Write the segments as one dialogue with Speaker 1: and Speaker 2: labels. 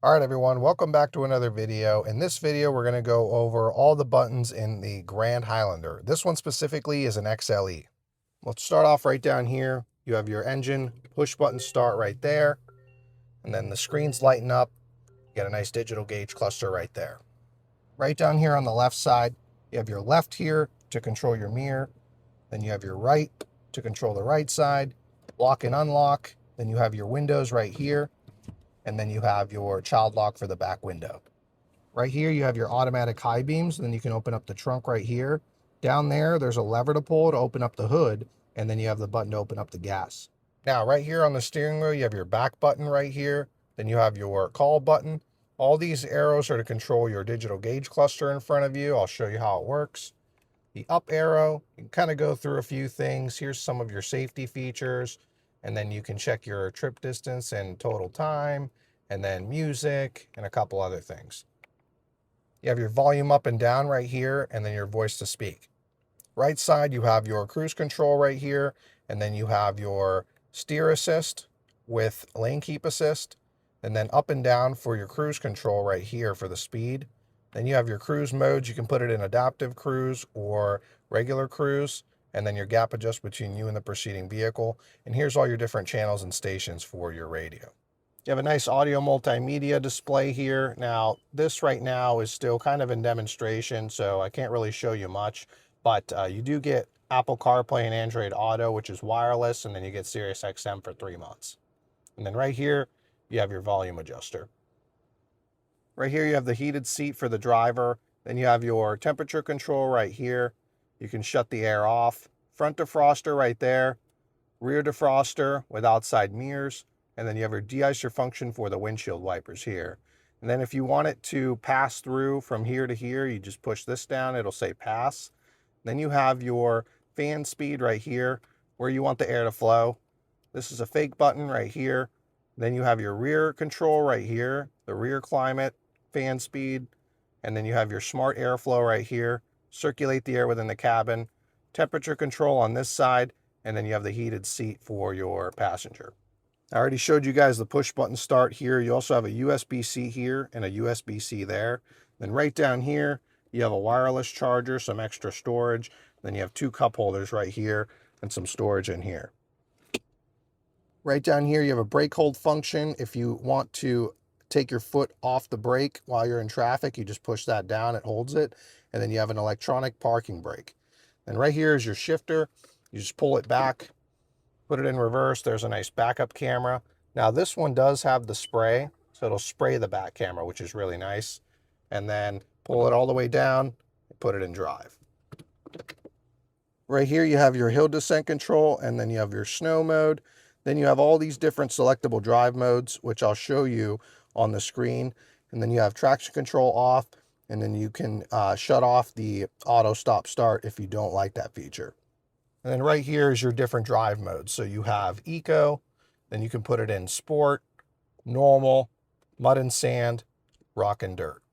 Speaker 1: All right, everyone, welcome back to another video. In this video, we're going to go over all the buttons in the Grand Highlander. This one specifically is an XLE. Let's start off right down here. You have your engine push button start right there, and then the screen's lighting up. You got a nice digital gauge cluster right there. Right down here on the left side, you have your left here to control your mirror. Then you have your right to control the right side, lock and unlock. Then you have your windows right here. And then you have your child lock for the back window. Right here, you have your automatic high beams. And then you can open up the trunk right here. Down there, there's a lever to pull to open up the hood. And then you have the button to open up the gas. Now, right here on the steering wheel, you have your back button right here. Then you have your call button. All these arrows are to control your digital gauge cluster in front of you. I'll show you how it works. The up arrow, you can kind of go through a few things. Here's some of your safety features. And then you can check your trip distance and total time, and then music and a couple other things. You have your volume up and down right here, and then your voice to speak. Right side, you have your cruise control right here, and then you have your steer assist with lane keep assist, and then up and down for your cruise control right here for the speed. Then you have your cruise modes. You can put it in adaptive cruise or regular cruise, and then your gap adjust between you and the preceding vehicle. And here's all your different channels and stations for your radio. You have a nice audio multimedia display here. Now, this right now is still kind of in demonstration, so I can't really show you much, but you do get Apple CarPlay and Android Auto, which is wireless, and then you get Sirius XM for 3 months. And then right here, you have your volume adjuster. Right here, you have the heated seat for the driver. Then you have your temperature control right here. You can shut the air off. Front defroster right there. Rear defroster with outside mirrors. And then you have your de-icer function for the windshield wipers here. And then if you want it to pass through from here to here, you just push this down. It'll say pass. Then you have your fan speed right here where you want the air to flow. This is a fake button right here. Then you have your rear control right here, the rear climate, fan speed. And then you have your smart airflow right here. Circulate the air within the cabin, temperature control on this side, and then you have the heated seat for your passenger. I already showed you guys the push button start here. You also have a USB-C here and a USB-C there. Then right down here, you have a wireless charger, some extra storage. Then you have 2 cup holders right here and some storage in here. Right down here, you have a brake hold function. If you want to take your foot off the brake while you're in traffic, you just push that down, it holds it. And then you have an electronic parking brake. And right here is your shifter. You just pull it back, put it in reverse. There's a nice backup camera. Now this one does have the spray, so it'll spray the back camera, which is really nice. And then pull it all the way down, put it in drive. Right here you have your hill descent control, and then you have your snow mode. Then you have all these different selectable drive modes, which I'll show you on the screen. And then you have traction control off, and then you can shut off the auto stop start if you don't like that feature. And then right here is your different drive modes. So you have eco, then you can put it in sport, normal, mud and sand, rock and dirt.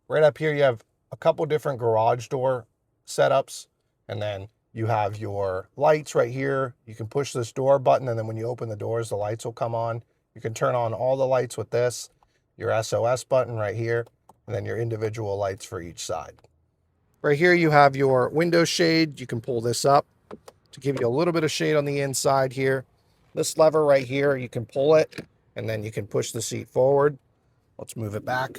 Speaker 1: Right up here you have a couple different garage door setups, and then you have your lights right here. You can push this door button, and then when you open the doors, the lights will come on. You can turn on all the lights with this, your SOS button right here, and then your individual lights for each side. Right here you have your window shade. You can pull this up to give you a little bit of shade on the inside here. This lever right here, you can pull it, and then you can push the seat forward. Let's move it back.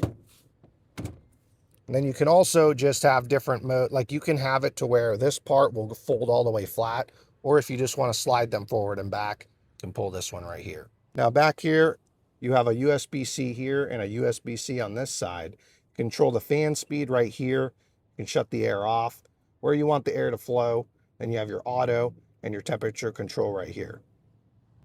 Speaker 1: And then you can also just have different mode, like you can have it to where this part will fold all the way flat, or if you just want to slide them forward and back, you can pull this one right here. Now back here, you have a USB-C here and a USB-C on this side. Control the fan speed right here. You can shut the air off where you want the air to flow. Then you have your auto and your temperature control right here.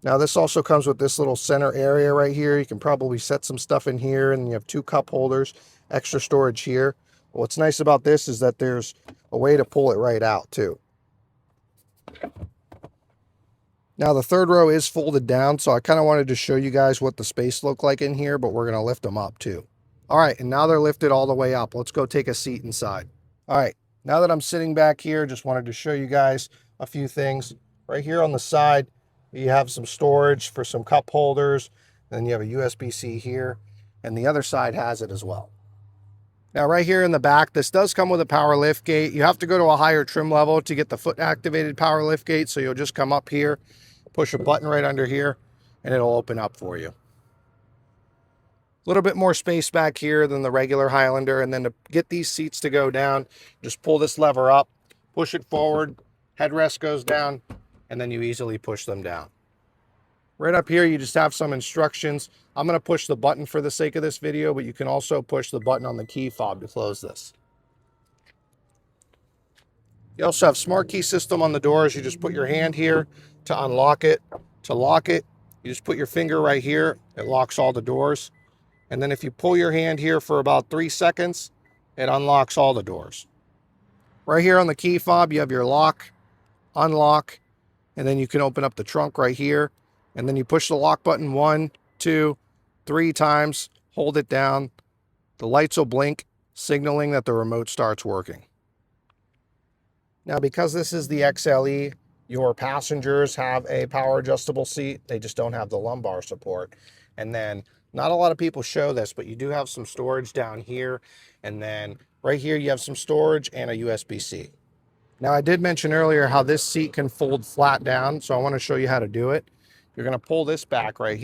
Speaker 1: Now this also comes with this little center area right here. You can probably set some stuff in here, and you have 2 cup holders, extra storage here. What's nice about this is that there's a way to pull it right out too. Now the third row is folded down, so I kind of wanted to show you guys what the space looked like in here, but we're going to lift them up too. All right, and now they're lifted all the way up. Let's go take a seat inside. All right, now that I'm sitting back here, just wanted to show you guys a few things. Right here on the side, you have some storage for some cup holders. Then you have a USB-C here. and the other side has it as well. Now right here in the back, this does come with a power lift gate. You have to go to a higher trim level to get the foot activated power lift gate. So you'll just come up here, push a button right under here, and it'll open up for you. A little bit more space back here than the regular Highlander. And then to get these seats to go down, just pull this lever up, push it forward, headrest goes down, and then you easily push them down. Right up here, you just have some instructions. I'm going to push the button for the sake of this video, but you can also push the button on the key fob to close this. You also have smart key system on the doors. You just put your hand here to unlock it. To lock it, you just put your finger right here. It locks all the doors. And then if you pull your hand here for about 3 seconds, it unlocks all the doors. Right here on the key fob, you have your lock, unlock, and then you can open up the trunk right here. And then you push the lock button 1, 2, 3 times, hold it down. The lights will blink, signaling that the remote starts working. Now, because this is the XLE, your passengers have a power adjustable seat. They just don't have the lumbar support. And then not a lot of people show this, but you do have some storage down here. And then right here, you have some storage and a USB-C. Now, I did mention earlier how this seat can fold flat down. So I want to show you how to do it. You're going to pull this back right here.